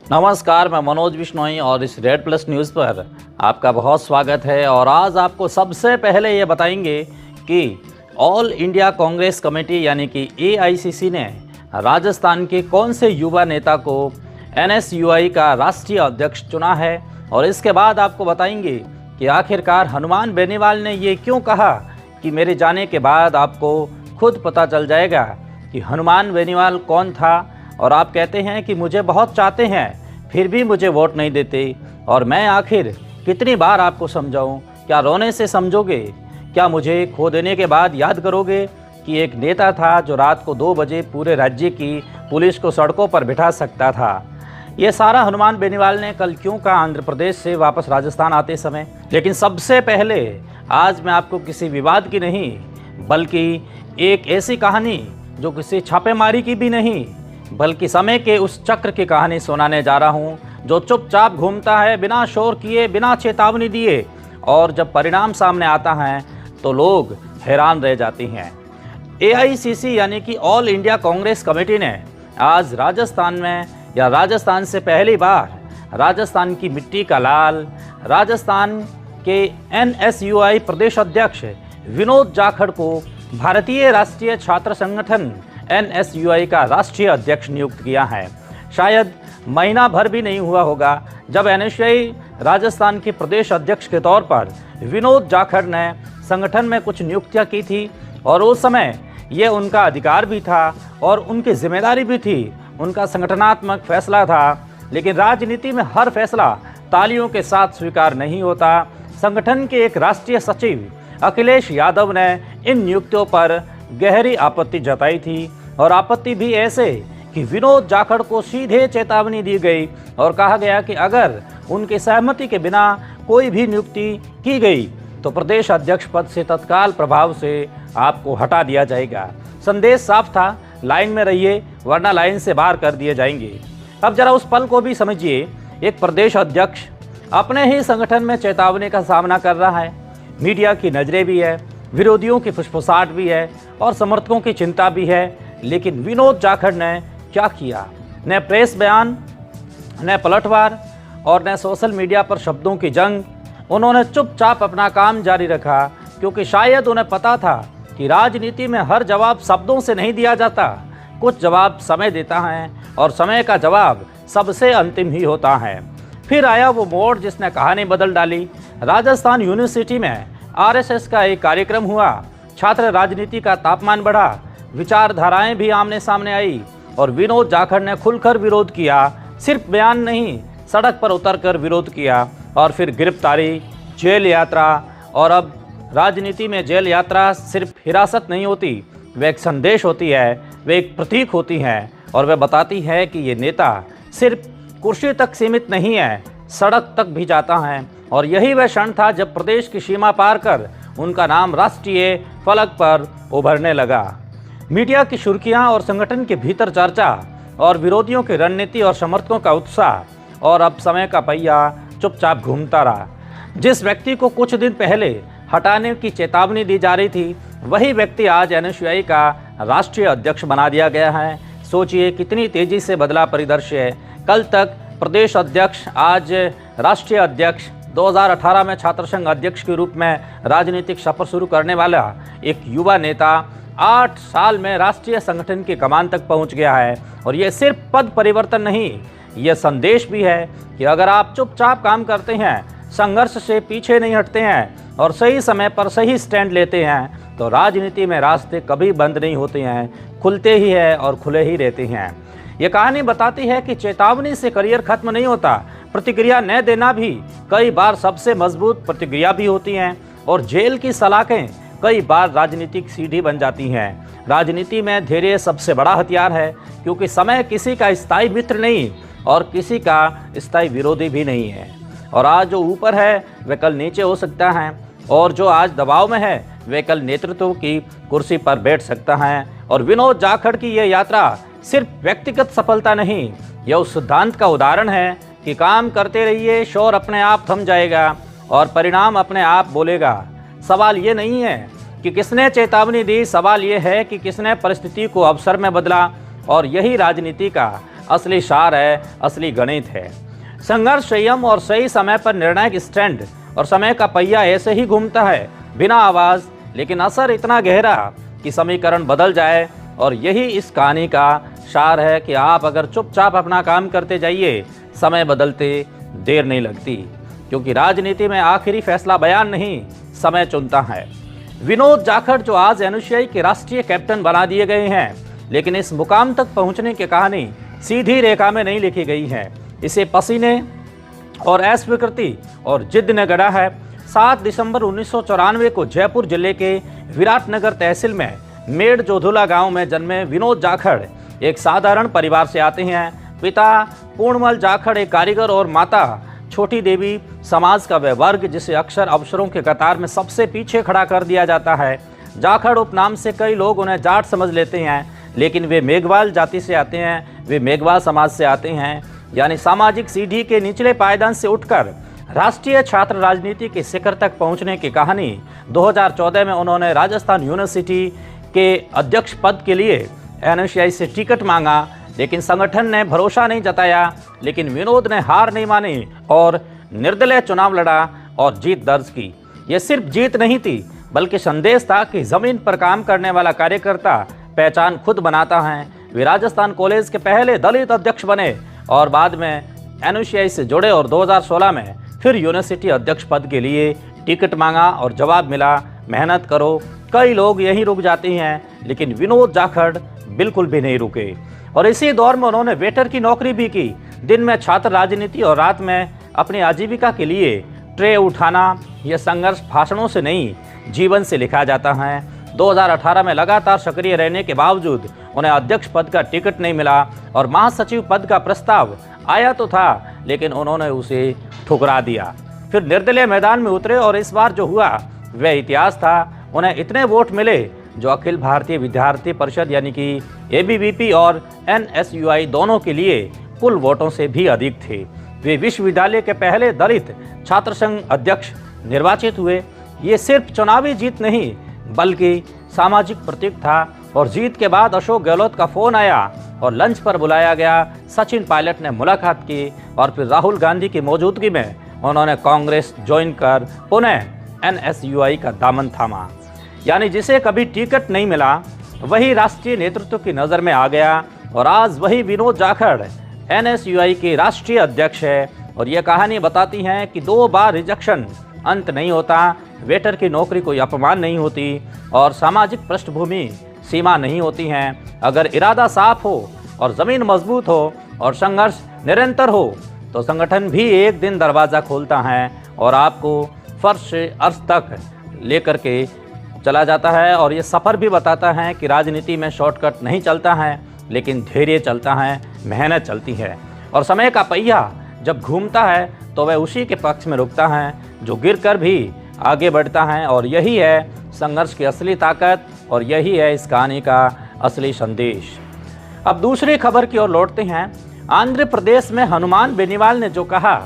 नमस्कार, मैं मनोज बिश्नोई और इस रेड प्लस न्यूज़ पर आपका बहुत स्वागत है। और आज आपको सबसे पहले ये बताएंगे कि ऑल इंडिया कांग्रेस कमेटी यानी कि AICC ने राजस्थान के कौन से युवा नेता को NSUI का राष्ट्रीय अध्यक्ष चुना है। और इसके बाद आपको बताएंगे कि आखिरकार हनुमान बेनीवाल ने ये क्यों कहा कि मेरे जाने के बाद आपको खुद पता चल जाएगा कि हनुमान बेनीवाल कौन था। और आप कहते हैं कि मुझे बहुत चाहते हैं फिर भी मुझे वोट नहीं देते, और मैं आखिर कितनी बार आपको समझाऊं? क्या रोने से समझोगे? क्या मुझे खो देने के बाद याद करोगे कि एक नेता था जो रात को 2 बजे पूरे राज्य की पुलिस को सड़कों पर बिठा सकता था? ये सारा हनुमान बेनीवाल ने कल क्यों कहा आंध्र प्रदेश से वापस राजस्थान आते समय। लेकिन सबसे पहले आज मैं आपको किसी विवाद की नहीं बल्कि एक ऐसी कहानी जो किसी छापेमारी की भी नहीं बल्कि समय के उस चक्र की कहानी सुनाने जा रहा हूं जो चुपचाप घूमता है बिना शोर किए, बिना चेतावनी दिए, और जब परिणाम सामने आता है तो लोग हैरान रह जाते हैं। AICC यानी कि ऑल इंडिया कांग्रेस कमेटी ने आज राजस्थान में या राजस्थान से पहली बार राजस्थान की मिट्टी का लाल, राजस्थान के NSUI प्रदेश अध्यक्ष विनोद जाखड़ को भारतीय राष्ट्रीय छात्र संगठन NSUI का राष्ट्रीय अध्यक्ष नियुक्त किया है। शायद महीना भर भी नहीं हुआ होगा जब NSUI राजस्थान के प्रदेश अध्यक्ष के तौर पर विनोद जाखड़ ने संगठन में कुछ नियुक्तियां की थी, और उस समय ये उनका अधिकार भी था और उनकी जिम्मेदारी भी थी, उनका संगठनात्मक फैसला था। लेकिन राजनीति में हर फैसला तालियों के साथ स्वीकार नहीं होता। संगठन के एक राष्ट्रीय सचिव अखिलेश यादव ने इन नियुक्तियों पर गहरी आपत्ति जताई थी, और आपत्ति भी ऐसे कि विनोद जाखड़ को सीधे चेतावनी दी गई और कहा गया कि अगर उनकी सहमति के बिना कोई भी नियुक्ति की गई तो प्रदेश अध्यक्ष पद से तत्काल प्रभाव से आपको हटा दिया जाएगा। संदेश साफ था, लाइन में रहिए वरना लाइन से बाहर कर दिए जाएंगे। अब जरा उस पल को भी समझिए, एक प्रदेश अध्यक्ष अपने ही संगठन में चेतावनी का सामना कर रहा है, मीडिया की नज़रें भी है, विरोधियों की फुसफुसाहट भी है और समर्थकों की चिंता भी है। लेकिन विनोद जाखड़ ने क्या किया? न प्रेस बयान, न पलटवार और न सोशल मीडिया पर शब्दों की जंग। उन्होंने चुपचाप अपना काम जारी रखा, क्योंकि शायद उन्हें पता था कि राजनीति में हर जवाब शब्दों से नहीं दिया जाता, कुछ जवाब समय देता है और समय का जवाब सबसे अंतिम ही होता है। फिर आया वो मोड़ जिसने कहानी बदल डाली। राजस्थान यूनिवर्सिटी में RSS का एक कार्यक्रम हुआ, छात्र राजनीति का तापमान बढ़ा, विचारधाराएं भी आमने सामने आई और विनोद जाखड़ ने खुलकर विरोध किया। सिर्फ बयान नहीं, सड़क पर उतरकर विरोध किया, और फिर गिरफ्तारी, जेल यात्रा। और अब राजनीति में जेल यात्रा सिर्फ हिरासत नहीं होती, वे एक संदेश होती है, वे एक प्रतीक होती है, और वे बताती है कि ये नेता सिर्फ कुर्सी तक सीमित नहीं है, सड़क तक भी जाता है। और यही वह क्षण था जब प्रदेश की सीमा पार कर उनका नाम राष्ट्रीय फलक पर उभरने लगा। मीडिया की सुर्खियां और संगठन के भीतर चर्चा और विरोधियों की रणनीति और समर्थकों का उत्साह, और अब समय का पहिया चुपचाप घूमता रहा। जिस व्यक्ति को कुछ दिन पहले हटाने की चेतावनी दी जा रही थी, वही व्यक्ति आज NSUI का राष्ट्रीय अध्यक्ष बना दिया गया है। सोचिए कितनी तेजी से बदला परिदृश्य। कल तक प्रदेश अध्यक्ष, आज राष्ट्रीय अध्यक्ष, 2018 में छात्र संघ अध्यक्ष के रूप में राजनीतिक सफर शुरू करने वाला एक युवा नेता 8 साल में राष्ट्रीय संगठन की कमान तक पहुंच गया है। और ये सिर्फ पद परिवर्तन नहीं, ये संदेश भी है कि अगर आप चुपचाप काम करते हैं, संघर्ष से पीछे नहीं हटते हैं और सही समय पर सही स्टैंड लेते हैं, तो राजनीति में रास्ते कभी बंद नहीं होते हैं, खुलते ही है और खुले ही रहते हैं। ये कहानी बताती है कि चेतावनी से करियर खत्म नहीं होता, प्रतिक्रिया न देना भी कई बार सबसे मजबूत प्रतिक्रिया भी होती हैं, और जेल की सलाखें कई बार राजनीतिक सीढ़ी बन जाती हैं। राजनीति में धैर्य सबसे बड़ा हथियार है, क्योंकि समय किसी का स्थायी मित्र नहीं और किसी का स्थायी विरोधी भी नहीं है। और आज जो ऊपर है वह कल नीचे हो सकता है, और जो आज दबाव में है वह कल नेतृत्व की कुर्सी पर बैठ सकता है। और विनोद जाखड़ की यह यात्रा सिर्फ व्यक्तिगत सफलता नहीं, यह उस सिद्धांत का उदाहरण है कि काम करते रहिए, शोर अपने आप थम जाएगा और परिणाम अपने आप बोलेगा। सवाल ये नहीं है कि किसने चेतावनी दी, सवाल ये है कि किसने परिस्थिति को अवसर में बदला। और यही राजनीति का असली सार है, असली गणित है। संघर्ष, संयम और सही समय पर निर्णायक स्टैंड और समय का पहिया ऐसे ही घूमता है बिना आवाज़, लेकिन असर इतना गहरा कि समीकरण बदल जाए। और यही इस कहानी का सार है कि आप अगर चुपचाप अपना काम करते जाइए, समय बदलते देर नहीं लगती, क्योंकि राजनीति में आखिरी फैसला बयान नहीं, समय चुनता है। विनोद जाखड़ जो आज एनएसयूआई के राष्ट्रीय कैप्टन बना दिए गए हैं, लेकिन इस मुकाम तक पहुंचने की कहानी सीधी रेखा में नहीं लिखी गई है। इसे पसीने और अस्वीकृति और जिद ने गढ़ा है। 7 दिसंबर 1994 को जयपुर जिले के विराटनगर तहसील में मेड़ जोधुला गांव में जन्मे विनोद जाखड़ एक साधारण परिवार से आते हैं। पिता पूर्णमल जाखड़ एक कारीगर और माता छोटी देवी समाज का वह वर्ग जिसे अक्सर अवसरों के कतार में सबसे पीछे खड़ा कर दिया जाता है। जाखड़ उपनाम से कई लोग उन्हें जाट समझ लेते हैं, लेकिन वे मेघवाल जाति से आते हैं, वे मेघवाल समाज से आते हैं, यानी सामाजिक सीढ़ी के निचले पायदान से उठकर राष्ट्रीय छात्र राजनीति के शिखर तक पहुंचने की कहानी। 2014 में उन्होंने राजस्थान यूनिवर्सिटी के अध्यक्ष पद के लिए एनएसयूआई से टिकट मांगा, लेकिन संगठन ने भरोसा नहीं जताया। लेकिन विनोद ने हार नहीं मानी और निर्दलीय चुनाव लड़ा और जीत दर्ज की। ये सिर्फ जीत नहीं थी, बल्कि संदेश था कि जमीन पर काम करने वाला कार्यकर्ता पहचान खुद बनाता है। वे राजस्थान कॉलेज के पहले दलित अध्यक्ष बने और बाद में एनएसयूआई से जुड़े और 2016 में फिर यूनिवर्सिटी अध्यक्ष पद के लिए टिकट मांगा और जवाब मिला, मेहनत करो। कई लोग यहीं रुक जाते हैं, लेकिन विनोद जाखड़ बिल्कुल भी नहीं रुके और इसी दौर में उन्होंने वेटर की नौकरी भी की। दिन में छात्र राजनीति और रात में अपनी आजीविका के लिए ट्रे उठाना। यह संघर्ष भाषणों से नहीं, जीवन से लिखा जाता है। 2018 में लगातार सक्रिय रहने के बावजूद उन्हें अध्यक्ष पद का टिकट नहीं मिला और महासचिव पद का प्रस्ताव आया तो था, लेकिन उन्होंने उसे ठुकरा दिया। फिर निर्दलीय मैदान में उतरे और इस बार जो हुआ वह इतिहास था। उन्हें इतने वोट मिले जो अखिल भारतीय विद्यार्थी परिषद यानी कि एबीवीपी और एनएसयूआई दोनों के लिए कुल वोटों से भी अधिक थे। वे विश्वविद्यालय के पहले दलित छात्र संघ अध्यक्ष निर्वाचित हुए। ये सिर्फ चुनावी जीत नहीं, बल्कि सामाजिक प्रतीक था। और जीत के बाद अशोक गहलोत का फोन आया और लंच पर बुलाया गया। सचिन पायलट ने मुलाकात की और फिर राहुल गांधी की मौजूदगी में उन्होंने कांग्रेस ज्वाइन कर पुनः एनएसयूआई का दामन थामा। यानी जिसे कभी टिकट नहीं मिला वही राष्ट्रीय नेतृत्व की नज़र में आ गया और आज वही विनोद जाखड़ एनएसयूआई के राष्ट्रीय अध्यक्ष है। और यह कहानी बताती है कि 2 बार रिजेक्शन अंत नहीं होता, वेटर की नौकरी कोई अपमान नहीं होती और सामाजिक पृष्ठभूमि सीमा नहीं होती हैं। अगर इरादा साफ हो और ज़मीन मजबूत हो और संघर्ष निरंतर हो तो संगठन भी एक दिन दरवाज़ा खोलता है और आपको फर्श से अर्श तक लेकर के चला जाता है। और ये सफ़र भी बताता है कि राजनीति में शॉर्टकट नहीं चलता है, लेकिन धैर्य चलता है, मेहनत चलती है। और समय का पहिया जब घूमता है तो वह उसी के पक्ष में रुकता है जो गिरकर भी आगे बढ़ता है। और यही है संघर्ष की असली ताकत और यही है इस कहानी का असली संदेश। अब दूसरी खबर की ओर लौटते हैं। आंध्र प्रदेश में हनुमान बेनीवाल ने जो कहा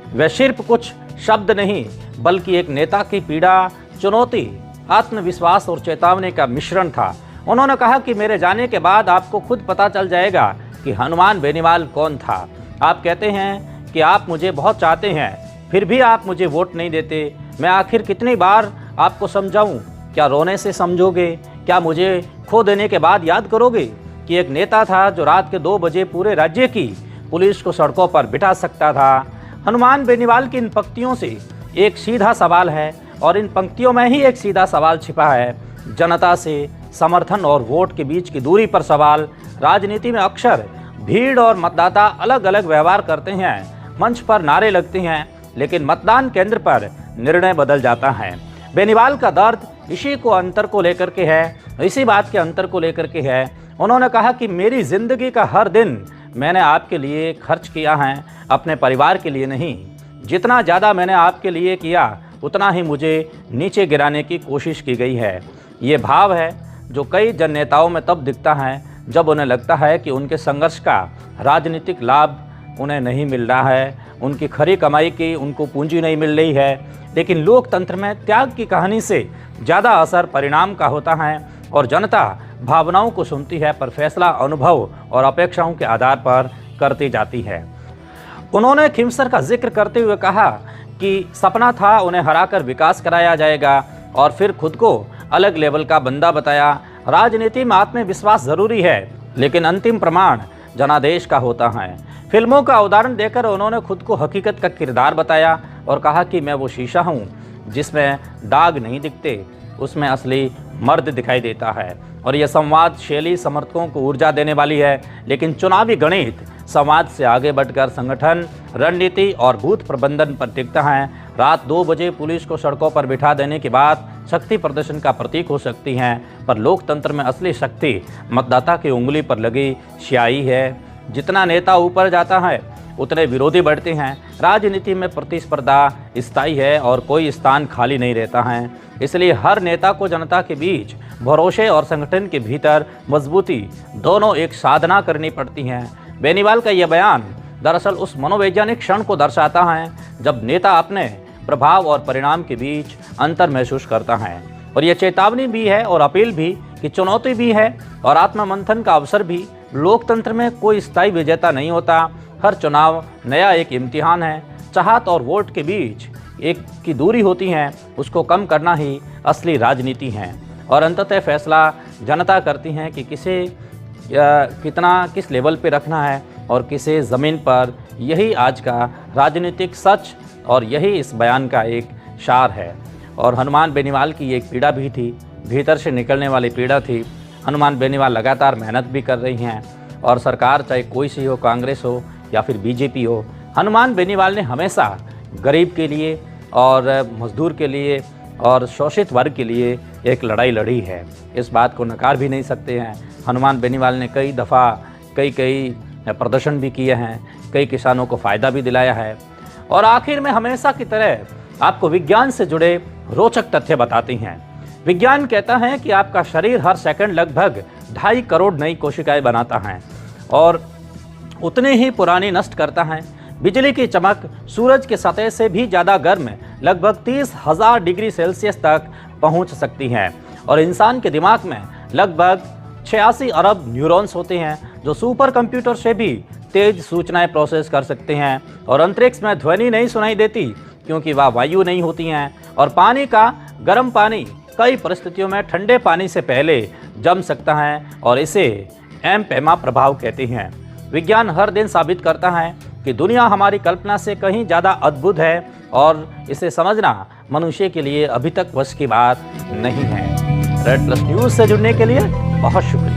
वह सिर्फ कुछ शब्द नहीं, बल्कि एक नेता की पीड़ा, चुनौती, आत्मविश्वास और चेतावनी का मिश्रण था। उन्होंने कहा कि मेरे जाने के बाद आपको खुद पता चल जाएगा कि हनुमान बेनीवाल कौन था। आप कहते हैं कि आप मुझे बहुत चाहते हैं, फिर भी आप मुझे वोट नहीं देते। मैं आखिर कितनी बार आपको समझाऊं? क्या रोने से समझोगे? क्या मुझे खो देने के बाद याद करोगे कि एक नेता था जो रात के 2 बजे पूरे राज्य की पुलिस को सड़कों पर बिठा सकता था? हनुमान बेनीवाल की इन पंक्तियों से एक सीधा सवाल है और इन पंक्तियों में ही एक सीधा सवाल छिपा है। जनता से समर्थन और वोट के बीच की दूरी पर सवाल। राजनीति में अक्सर भीड़ और मतदाता अलग अलग व्यवहार करते हैं, मंच पर नारे लगते हैं, लेकिन मतदान केंद्र पर निर्णय बदल जाता है। बेनीवाल का दर्द इसी को अंतर को लेकर के है, इसी बात के अंतर को लेकर के है। उन्होंने कहा कि मेरी ज़िंदगी का हर दिन मैंने आपके लिए खर्च किया है, अपने परिवार के लिए नहीं। जितना ज़्यादा मैंने आपके लिए किया उतना ही मुझे नीचे गिराने की कोशिश की गई है। ये भाव है जो कई जन नेताओं में तब दिखता है जब उन्हें लगता है कि उनके संघर्ष का राजनीतिक लाभ उन्हें नहीं मिल रहा है, उनकी खरी कमाई की उनको पूंजी नहीं मिल रही है। लेकिन लोकतंत्र में त्याग की कहानी से ज़्यादा असर परिणाम का होता है और जनता भावनाओं को सुनती है, पर फैसला अनुभव और अपेक्षाओं के आधार पर करती जाती है। उन्होंने खिमसर का जिक्र करते हुए कहा कि सपना था उन्हें हराकर विकास कराया जाएगा और फिर खुद को अलग लेवल का बंदा बताया। राजनीति में आत्मविश्वास जरूरी है, लेकिन अंतिम प्रमाण जनादेश का होता है। फिल्मों का उदाहरण देकर उन्होंने खुद को हकीकत का किरदार बताया और कहा कि मैं वो शीशा हूँ जिसमें दाग नहीं दिखते, उसमें असली मर्द दिखाई देता है। और यह संवाद शैली समर्थकों को ऊर्जा देने वाली है, लेकिन चुनावी गणित संवाद से आगे बढ़कर संगठन, रणनीति और बूथ प्रबंधन पर टिकता है। रात 2 बजे पुलिस को सड़कों पर बिठा देने की बात शक्ति प्रदर्शन का प्रतीक हो सकती है, पर लोकतंत्र में असली शक्ति मतदाता की उंगली पर लगी स्याही है। जितना नेता ऊपर जाता है उतने विरोधी बढ़ते हैं। राजनीति में प्रतिस्पर्धा स्थायी है और कोई स्थान खाली नहीं रहता है, इसलिए हर नेता को जनता के बीच भरोसे और संगठन के भीतर मजबूती दोनों एक साधना करनी पड़ती है। बेनीवाल का यह बयान दरअसल उस मनोवैज्ञानिक क्षण को दर्शाता है जब नेता अपने प्रभाव और परिणाम के बीच अंतर महसूस करता है। और यह चेतावनी भी है और अपील भी कि चुनौती भी है और आत्ममंथन का अवसर भी। लोकतंत्र में कोई स्थायी विजेता नहीं होता, हर चुनाव नया एक इम्तिहान है। चाहत और वोट के बीच एक की दूरी होती है, उसको कम करना ही असली राजनीति है। और अंततः फैसला जनता करती है कि किसे किस लेवल पे रखना है और किसे ज़मीन पर। यही आज का राजनीतिक सच और यही इस बयान का एक सार है। और हनुमान बेनीवाल की एक पीड़ा भी थी, भीतर से निकलने वाली पीड़ा थी। हनुमान बेनीवाल लगातार मेहनत भी कर रही हैं और सरकार चाहे कोई सी हो, कांग्रेस हो या फिर बीजेपी हो, हनुमान बेनीवाल ने हमेशा गरीब के लिए और मजदूर के लिए और शोषित वर्ग के लिए एक लड़ाई लड़ी है। इस बात को नकार भी नहीं सकते हैं। हनुमान बेनीवाल ने कई दफ़ा कई प्रदर्शन भी किए हैं, कई किसानों को फ़ायदा भी दिलाया है। और आखिर में हमेशा की तरह आपको विज्ञान से जुड़े रोचक तथ्य बताती हैं। विज्ञान कहता है कि आपका शरीर हर सेकंड लगभग 2.5 करोड़ नई कोशिकाएं बनाता है और उतने ही पुरानी नष्ट करता है। बिजली की चमक सूरज की सतह से भी ज़्यादा गर्म लगभग 30,000 डिग्री सेल्सियस तक पहुंच सकती है। और इंसान के दिमाग में लगभग 86 अरब न्यूरॉन्स होते हैं जो सुपर कंप्यूटर से भी तेज सूचनाएं प्रोसेस कर सकते हैं। और अंतरिक्ष में ध्वनि नहीं सुनाई देती क्योंकि वह वायु नहीं होती हैं। और पानी का गर्म पानी कई परिस्थितियों में ठंडे पानी से पहले जम सकता है और इसे एम्पेमा प्रभाव कहते हैं। विज्ञान हर दिन साबित करता है कि दुनिया हमारी कल्पना से कहीं ज़्यादा अद्भुत है और इसे समझना मनुष्य के लिए अभी तक वश की बात नहीं है। रेड प्लस न्यूज़ से जुड़ने के लिए बहुत शुक्रिया।